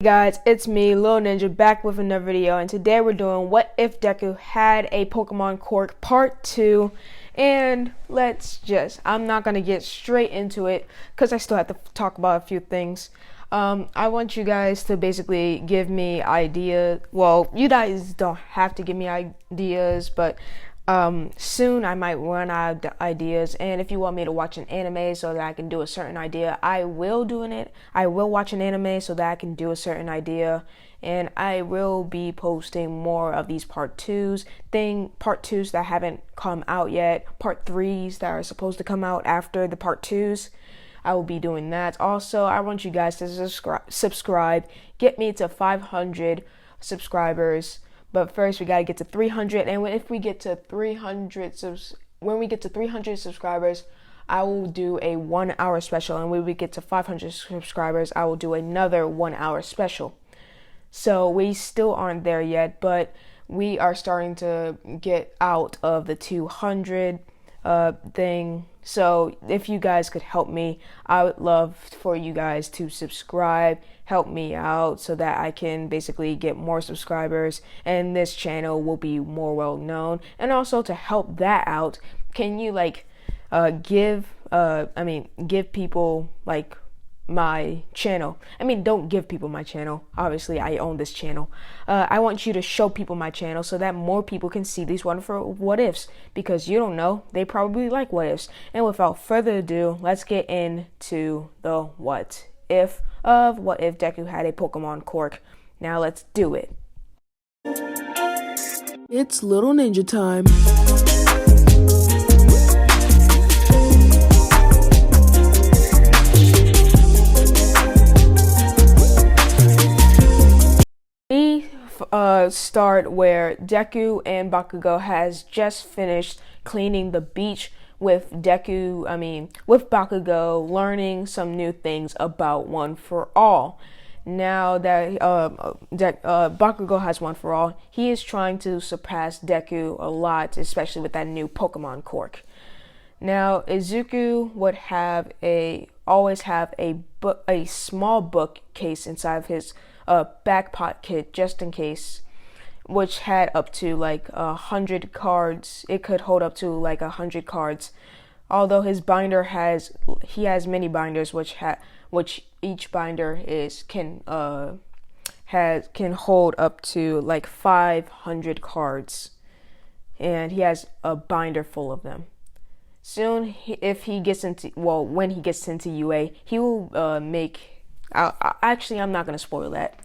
Hey guys, it's me, Lil Ninja, back with another video, and today we're doing What If Deku Had a Pokemon Quirk Part 2, and I'm not going to get straight into it, because I still have to talk about a few things. I want you guys to basically give me ideas. Well, you guys don't have to give me ideas, but soon I might run out of ideas, and if you want me to watch an anime so that I can do a certain idea, I will watch an anime so that I can do a certain idea, and I will be posting more of these part twos that haven't come out yet, part threes that are supposed to come out after the part twos. I will be doing that. Also, I want you guys to subscribe, get me to 500 subscribers. But first, we gotta get to 300, and when we get to 300 subscribers, I will do a 1 hour special, and when we get to 500 subscribers, I will do another 1 hour special. So we still aren't there yet, but we are starting to get out of the 200 thing. So if you guys could help me, I would love for you guys to subscribe, help me out so that I can basically get more subscribers and this channel will be more well known. And also to help that out, can you give people my channel. Don't give people my channel. Obviously, I own this channel. I want you to show people my channel so that more people can see these wonderful what ifs, because you don't know, they probably like what ifs. And without further ado, let's get into the what if of What If Deku Had a Pokemon Quirk. Now let's do it. It's Little Ninja time. Start where Deku and Bakugo has just finished cleaning the beach with Bakugo learning some new things about One for All. Now that Bakugo has One for All, he is trying to surpass Deku a lot, especially with that new Pokemon Quirk. Now, Izuku would always have a small bookcase inside of his back pocket just in case, which had up to 100 cards. It could hold up to 100 cards. Although his binder has many binders, which each binder can hold up to 500 cards, and he has a binder full of them. Soon, when he gets into UA, he will make. Actually, I'm not gonna spoil that.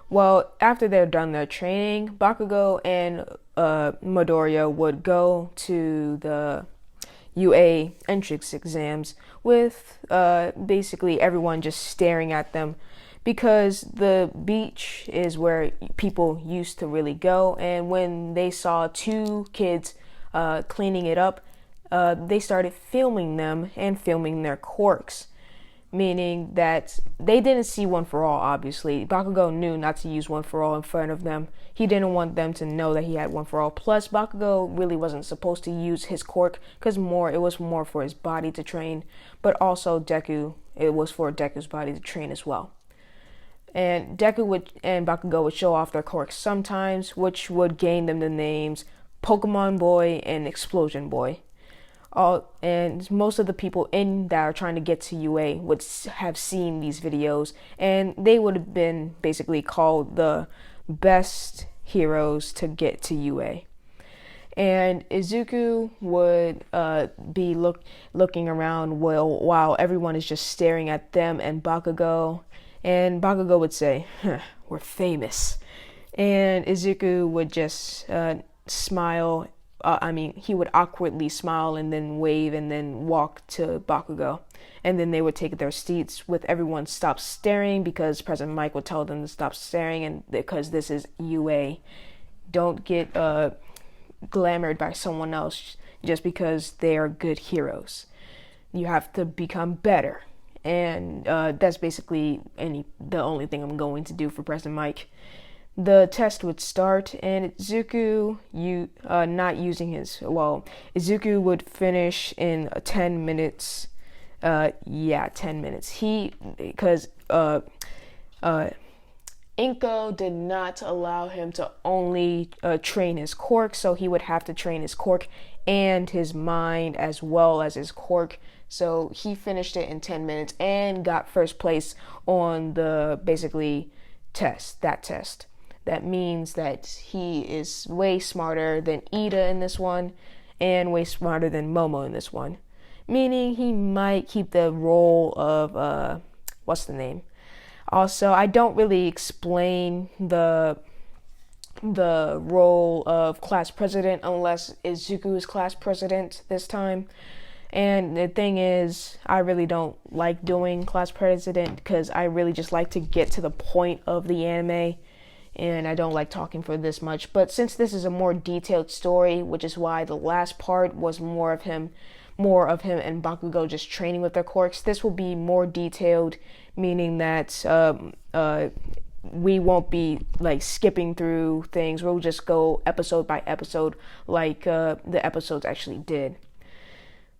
Well, after they're done their training, Bakugo and Midoriya would go to the UA entrance exams with basically everyone just staring at them, because the beach is where people used to really go, and when they saw two kids cleaning it up, they started filming them and filming their quirks, meaning that they didn't see One for All. Obviously, Bakugo knew not to use One for All in front of them. He didn't want them to know that he had One for All. Plus, Bakugo really wasn't supposed to use his quirk, because it was more for his body to train, but also it was for Deku's body to train as well. And Deku and Bakugo would show off their quirks sometimes, which would gain them the names Pokemon Boy and Explosion Boy. And most of the people that are trying to get to UA would have seen these videos, and they would have been basically called the best heroes to get to UA. And Izuku would be looking around while everyone is just staring at them and Bakugo would say, "We're famous," and Izuku would just smile. He would awkwardly smile and then wave and then walk to Bakugo. And then they would take their seats with everyone stop staring, because President Mike would tell them to stop staring, and because this is UA. Don't get glamored by someone else just because they are good heroes. You have to become better. And that's basically the only thing I'm going to do for President Mike. The test would start, and Izuku, Izuku would finish in 10 minutes. 10 minutes. Because Inko did not allow him to only train his quirk, so he would have to train his quirk and his mind as well as his quirk. So he finished it in 10 minutes and got first place on the basically test. That means that he is way smarter than Ida in this one and way smarter than Momo in this one. Meaning he might keep the role of, what's the name? Also, I don't really explain the role of class president unless Izuku is class president this time. And the thing is, I really don't like doing class president because I really just like to get to the point of the anime, and I don't like talking for this much. But since this is a more detailed story, which is why the last part was more of him and Bakugo just training with their quirks, this will be more detailed, meaning that we won't be like skipping through things. We'll just go episode by episode like the episodes actually did.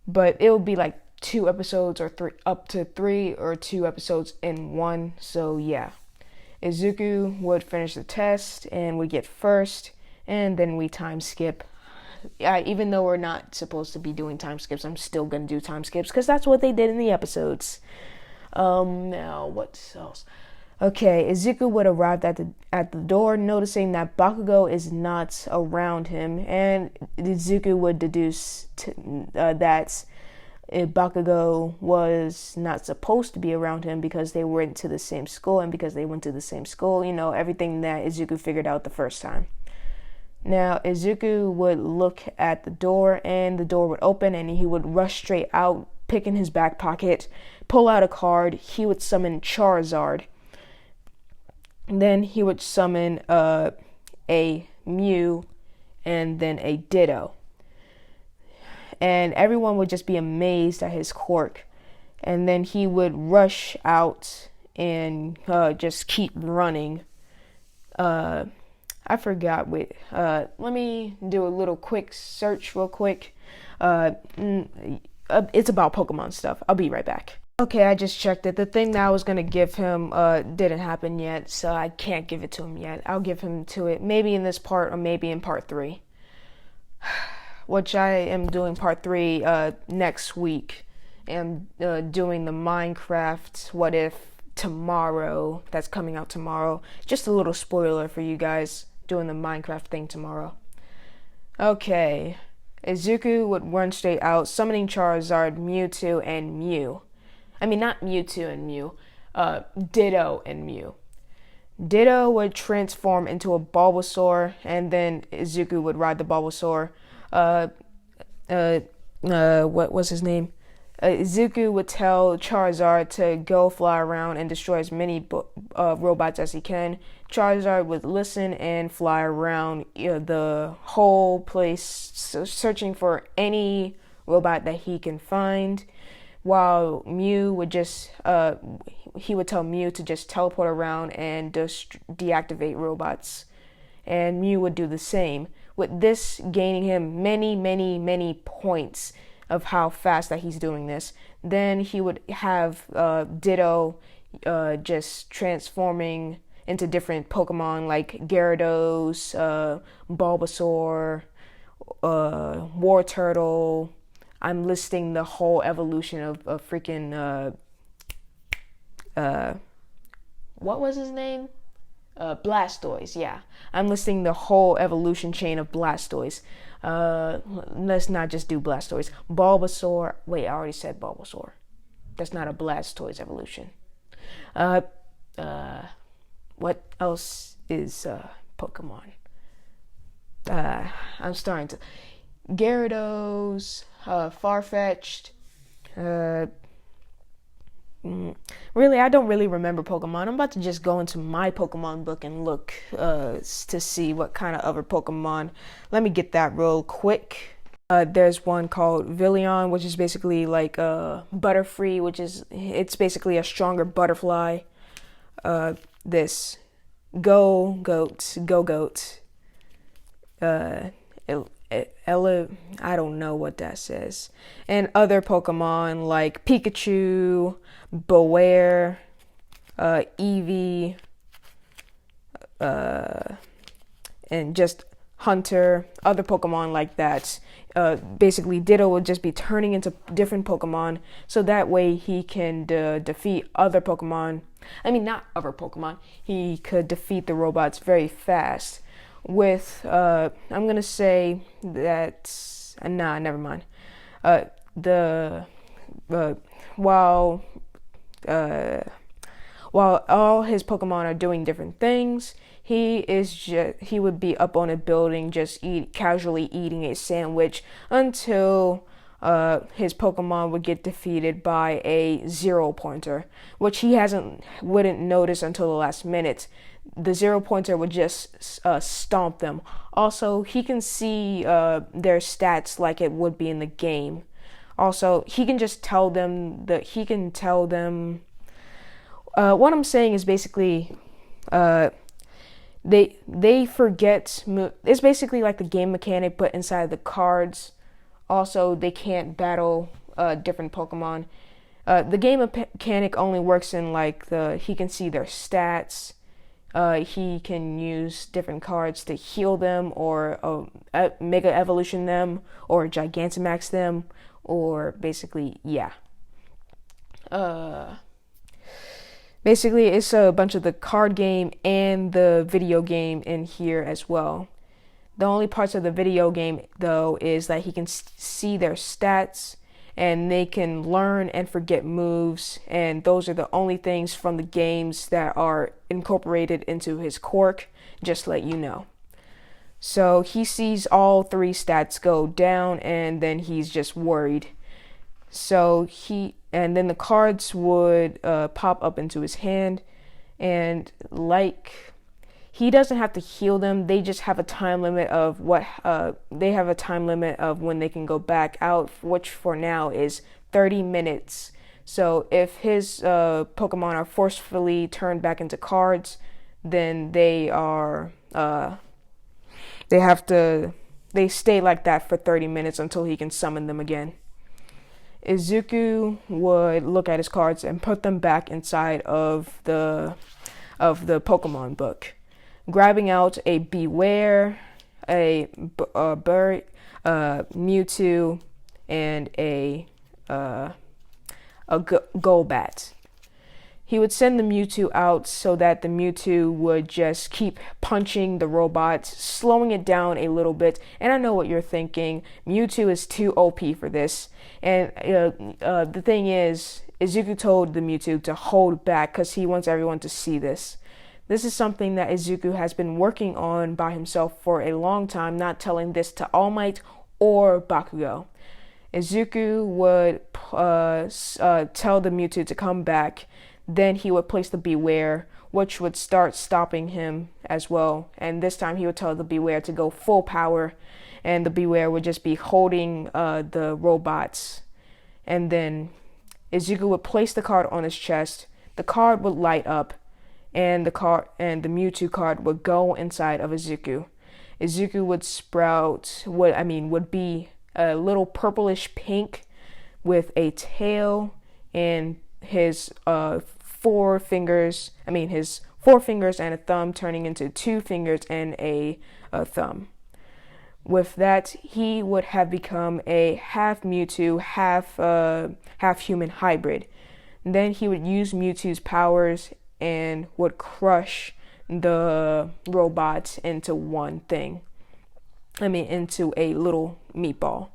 But it will be like 2 episodes or up to 3 or 2 episodes in one. So yeah, Izuku would finish the test and would get first, and then we time skip. Even though we're not supposed to be doing time skips, I'm still gonna do time skips because that's what they did in the episodes. Now what else? Okay, Izuku would arrive at the door, noticing that Bakugo is not around him, and Izuku would deduce that Bakugo was not supposed to be around him because they went to the same school, and because they went to the same school, everything that Izuku figured out the first time. Now, Izuku would look at the door, and the door would open, and he would rush straight out, pick in his back pocket, pull out a card. He would summon Charizard. Then he would summon a Mew and then a Ditto. And everyone would just be amazed at his quirk. And then he would rush out and just keep running. I forgot. Wait, let me do a little quick search real quick. It's about Pokemon stuff. I'll be right back. Okay, I just checked it. The thing that I was going to give him didn't happen yet, so I can't give it to him yet. I'll give him to it maybe in this part or maybe in part 3. Which I am doing part 3 next week. I'm doing the Minecraft What If tomorrow. That's coming out tomorrow. Just a little spoiler for you guys. Doing the Minecraft thing tomorrow. Okay. Izuku would run straight out, summoning Charizard, Mewtwo, and Mew. I mean, not Mewtwo and Mew, Ditto and Mew. Ditto would transform into a Bulbasaur, and then Izuku would ride the Bulbasaur. What was his name? Izuku would tell Charizard to go fly around and destroy as many robots as he can. Charizard would listen and fly around the whole place, searching for any robot that he can find. While Mew would just, he would tell Mew to just teleport around and just deactivate robots. And Mew would do the same, with this gaining him many points of how fast that he's doing this. Then he would have Ditto just transforming into different Pokemon like Gyarados, Bulbasaur, War Turtle. I'm listing the whole evolution of freaking what was his name? Blastoise, yeah. I'm listing the whole evolution chain of Blastoise. Let's not just do Blastoise. Bulbasaur. Wait, I already said Bulbasaur. That's not a Blastoise evolution. What else is Pokemon? I'm starting to. Gyarados, Farfetch'd. Really, I don't really remember Pokemon. I'm about to just go into my Pokemon book and look to see what kind of other Pokemon. Let me get that real quick. There's one called Villion, which is basically like Butterfree, it's basically a stronger butterfly. This Go-Goat. I don't know what that says. And other Pokemon like Pikachu, Beware, Eevee, and just Hunter, other Pokemon like that. Basically, Ditto would just be turning into different Pokemon, so that way he can defeat other Pokemon. I mean, not other Pokemon. He could defeat the robots very fast. With, I'm gonna say that, nah, never mind. While all his Pokemon are doing different things, he would be up on a building just casually eating a sandwich until his Pokemon would get defeated by a zero pointer, which he wouldn't notice until the last minute. The zero pointer would just stomp them. Also, he can see their stats like it would be in the game. Also, he can just tell them what I'm saying is basically they forget. It's basically like the game mechanic, but inside the cards. Also, they can't battle different Pokemon. The game mechanic only works in like he can see their stats. He can use different cards to heal them, or Mega Evolution them, or Gigantamax them, or basically, yeah. Basically, it's a bunch of the card game and the video game in here as well. The only parts of the video game, though, is that he can see their stats and they can learn and forget moves. And those are the only things from the games that are incorporated into his quirk, just to let you know. So he sees all 3 stats go down and then he's just worried. And then the cards would pop up into his hand, and like he doesn't have to heal them. They just have a time limit of when they can go back out, which for now is 30 minutes. So if his Pokemon are forcefully turned back into cards, then they stay like that for 30 minutes until he can summon them again. Izuku would look at his cards and put them back inside of the Pokemon book, grabbing out a Beware, a Mewtwo, and a Golbat. He would send the Mewtwo out so that the Mewtwo would just keep punching the robot, slowing it down a little bit. And I know what you're thinking. Mewtwo is too OP for this. And the thing is, Izuku told the Mewtwo to hold back because he wants everyone to see this. This is something that Izuku has been working on by himself for a long time, not telling this to All Might or Bakugo. Izuku would tell the Mewtwo to come back. Then he would place the Beware, which would start stopping him as well. And this time he would tell the Beware to go full power, and the Beware would just be holding the robots. And then Izuku would place the card on his chest. The card would light up, and the Mewtwo card would go inside of Izuku. Izuku would be a little purplish pink with a tail and his four fingers and a thumb turning into 2 fingers and a thumb. With that, he would have become a half Mewtwo, half human hybrid. Then he would use Mewtwo's powers and would crush the robots into into a little meatball.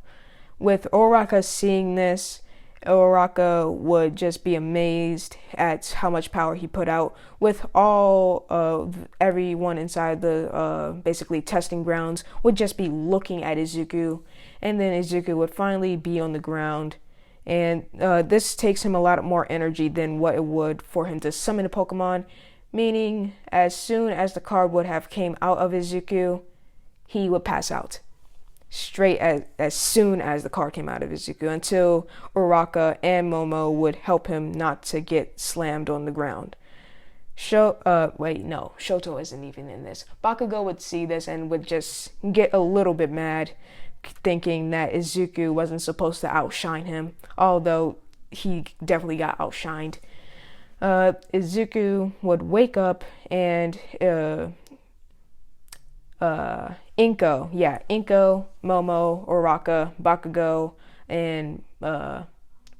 With Uraraka seeing this, Uraraka would just be amazed at how much power he put out. With all of everyone inside the basically testing grounds would just be looking at Izuku, and then Izuku would finally be on the ground. And this takes him a lot more energy than what it would for him to summon a Pokemon, meaning as soon as the card would have came out of Izuku, he would pass out. Straight as soon as the card came out of Izuku, until Uraraka and Momo would help him not to get slammed on the ground. Shoto isn't even in this. Bakugo would see this and would just get a little bit mad, thinking that Izuku wasn't supposed to outshine him, although he definitely got outshined. Izuku would wake up and Inko, Momo, Oraka, Bakugo, and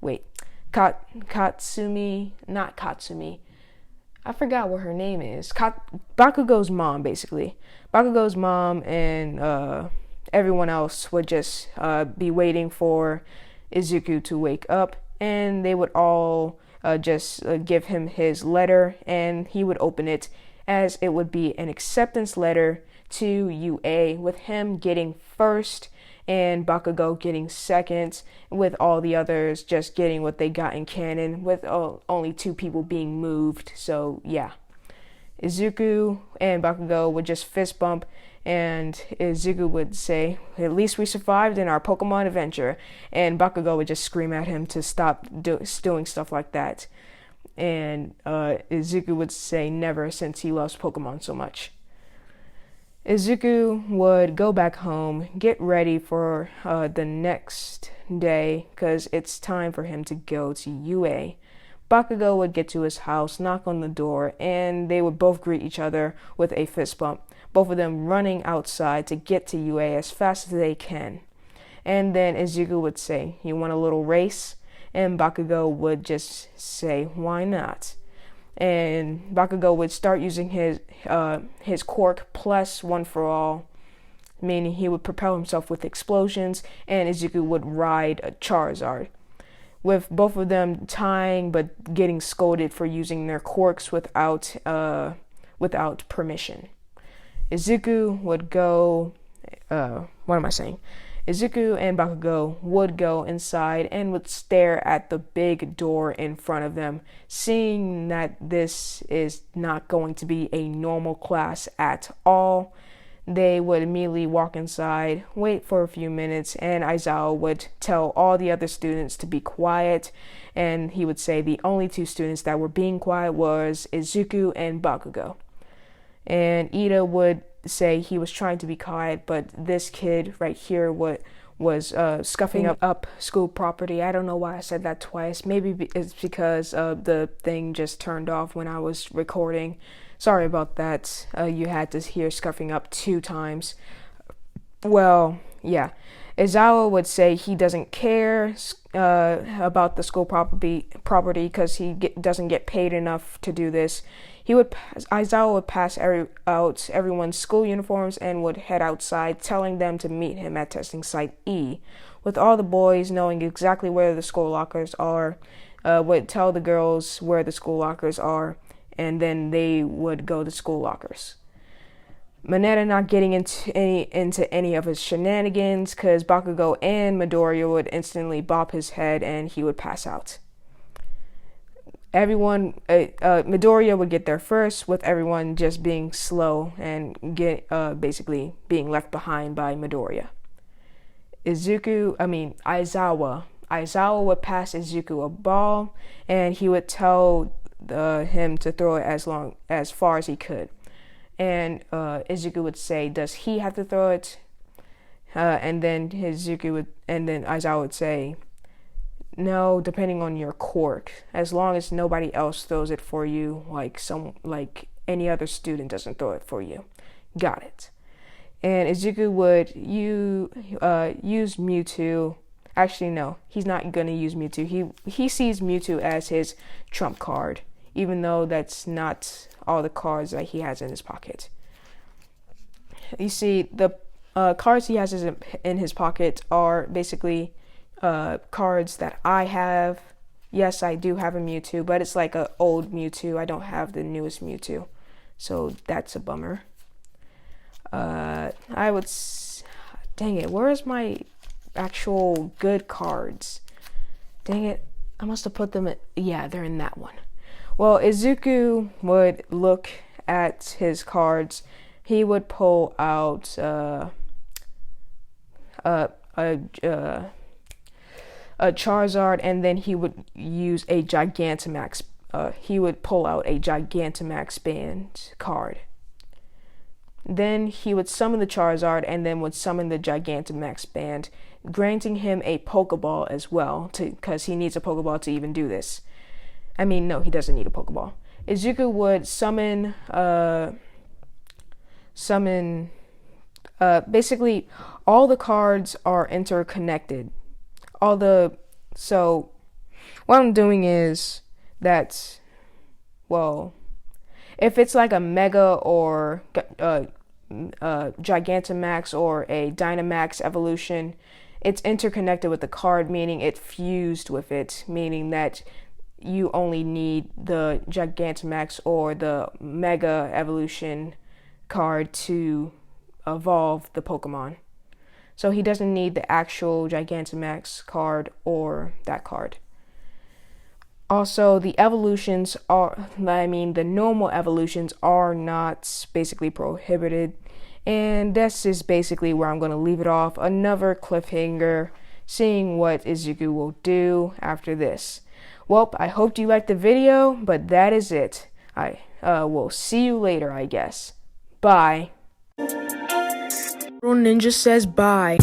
wait, Katsumi, not Katsumi. I forgot what her name is. Bakugo's mom, basically. Bakugo's mom and everyone else would just be waiting for Izuku to wake up, and they would all just give him his letter, and he would open it, as it would be an acceptance letter to UA, with him getting first and Bakugo getting second, with all the others just getting what they got in canon, with only 2 people being moved. So yeah, Izuku and Bakugo would just fist bump, and Izuku would say, "At least we survived in our Pokemon adventure," and Bakugo would just scream at him to stop doing stuff like that. And Izuku would say never, since he loves Pokemon so much. Izuku would go back home, get ready for the next day, because it's time for him to go to UA. Bakugo would get to his house, knock on the door, and they would both greet each other with a fist bump, both of them running outside to get to UA as fast as they can. And then Izuku would say, "You want a little race?" And Bakugo would just say, "Why not?" And Bakugo would start using his quirk plus one for all, meaning he would propel himself with explosions, and Izuku would ride a Charizard, with both of them tying but getting scolded for using their quirks without permission. Izuku would go. What am I saying? Izuku and Bakugo would go inside and would stare at the big door in front of them, seeing that this is not going to be a normal class at all. They would immediately walk inside, wait for a few minutes, and Aizawa would tell all the other students to be quiet, and he would say the only 2 students that were being quiet was Izuku and Bakugo. And Ida would say he was trying to be quiet, but this kid right here was scuffing up school property. I don't know why I said that twice. Maybe it's because the thing just turned off when I was recording. Sorry about that. You had to hear scuffing up 2 times. Well, yeah. Izawa would say he doesn't care about the school property because he doesn't get paid enough to do this. Aizawa would pass out everyone's school uniforms and would head outside, telling them to meet him at testing site E, with all the boys knowing exactly where the school lockers are. Would tell the girls where the school lockers are, and then they would go to school lockers. Mineta not getting into any of his shenanigans, because Bakugo and Midoriya would instantly bop his head and he would pass out. Midoriya would get there first, with everyone just being slow and basically being left behind by Midoriya. Aizawa would pass Izuku a ball, and he would tell him to throw it as far as he could. And Izuku would say, "Does he have to throw it?" And then Aizawa would say, "No, depending on your quirk, as long as nobody else throws it for you, like any other student doesn't throw it for you. Got it." And Izuku would use Mewtwo. Actually, no, he's not gonna use Mewtwo. He sees Mewtwo as his trump card, even though that's not all the cards that he has in his pocket. You see, the cards he has in his pocket are basically cards that I have. Yes, I do have a Mewtwo, but it's like an old Mewtwo. I don't have the newest Mewtwo, so that's a bummer. Dang it, where's my actual good cards? Dang it, I must have put them they're in that one. Well, Izuku would look at his cards. He would pull out a Charizard, and then he would use a Gigantamax. He would pull out a Gigantamax band card. Then he would summon the Charizard, and then would summon the Gigantamax band, granting him a Pokeball as well, because he needs a Pokeball to even do this. I mean, no, he doesn't need a Pokeball. Izuku would summon Basically, all the cards are interconnected. So what I'm doing is that, well, if it's like a Mega or Gigantamax or a Dynamax evolution, it's interconnected with the card, meaning it fused with it, meaning that you only need the Gigantamax or the Mega evolution card to evolve the Pokemon. So he doesn't need the actual Gigantamax card or that card. Also, the normal evolutions are not basically prohibited. And this is basically where I'm going to leave it off. Another cliffhanger, seeing what Izuku will do after this. Well, I hope you liked the video, but that is it. I will see you later, I guess. Bye. Little Ninja says bye.